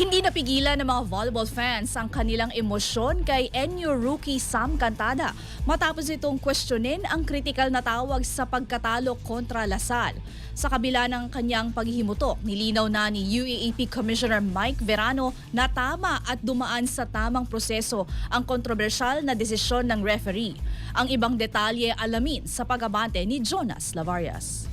Hindi napigilan ng mga volleyball fans ang kanilang emosyon kay NU rookie Sam Cantada matapos itong questionin ang kritikal na tawag sa pagkatalo kontra Lasal. Sa kabila ng kanyang paghihimutok, nilinaw na ni UAAP Commissioner Mike Verano na tama at dumaan sa tamang proseso ang kontrobersyal na desisyon ng referee. Ang ibang detalye alamin sa pag-abante ni Jonas Lavarias.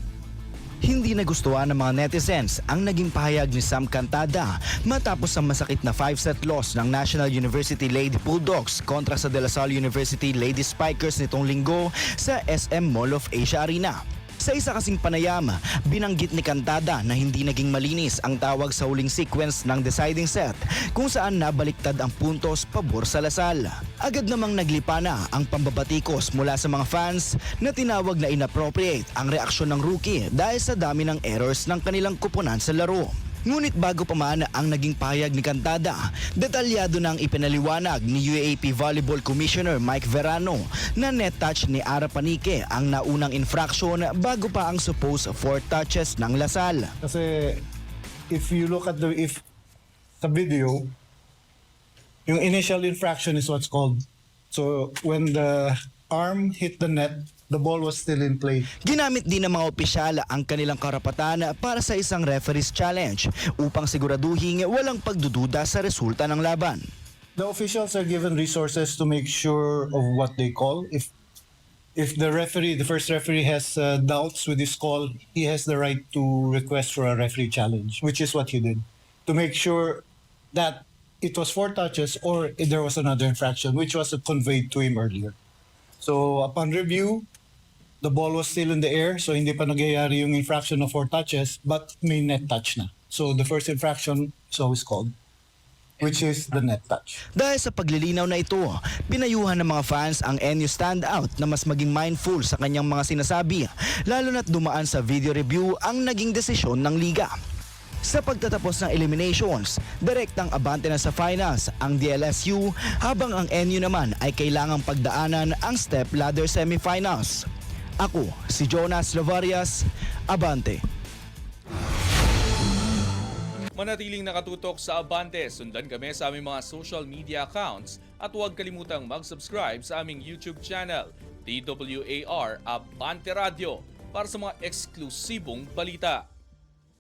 Hindi nagustuhan ng mga netizens ang naging pahayag ni Sam Cantada matapos ang masakit na 5-set loss ng National University Lady Bulldogs kontra sa De La Salle University Lady Spikers nitong linggo sa SM Mall of Asia Arena. Sa isa kasing panayam, binanggit ni Cantada na hindi naging malinis ang tawag sa huling sequence ng deciding set kung saan nabaliktad ang puntos pabor sa Lasal. Agad namang naglipa na ang pambabatikos mula sa mga fans na tinawag na inappropriate ang reaksyon ng rookie dahil sa dami ng errors ng kanilang kupunan sa laro. Ngunit bago pa man ang naging pahayag ni Cantada, detalyado nang ipinaliwanag ni UAAP Volleyball Commissioner Mike Verano na net touch ni Ara Panique ang naunang infraction bago pa ang supposed 4 touches ng Lasal. Kasi if you look at the video, yung initial infraction is what's called. So when the arm hit the net, the ball was still in play. Ginamit din ng mga opisyal ang kanilang karapatan para sa isang referee's challenge upang siguraduhin walang pagdududa sa resulta ng laban. The officials are given resources to make sure of what they call. If the referee, the first referee has doubts with his call, he has the right to request for a referee challenge, which is what he did, to make sure that it was 4 touches or there was another infraction, which was conveyed to him earlier. So upon review, the ball was still in the air, so hindi pa nagyayari yung infraction of 4 touches, but may net touch na. So the first infraction is always called, which is the net touch. Dahil sa paglilinaw na ito, pinayuhan ng mga fans ang NU standout na mas maging mindful sa kanyang mga sinasabi, lalo na't dumaan sa video review ang naging desisyon ng liga. Sa pagtatapos ng eliminations, direktang abante na sa finals ang DLSU habang ang NU naman ay kailangang pagdaanan ang step ladder semifinals. Ako, si Jonas Lavarias, Abante. Manatiling nakatutok sa Abante, sundan kami sa aming mga social media accounts at huwag kalimutang mag-subscribe sa aming YouTube channel, DWAR Abante Radio, para sa mga eksklusibong balita.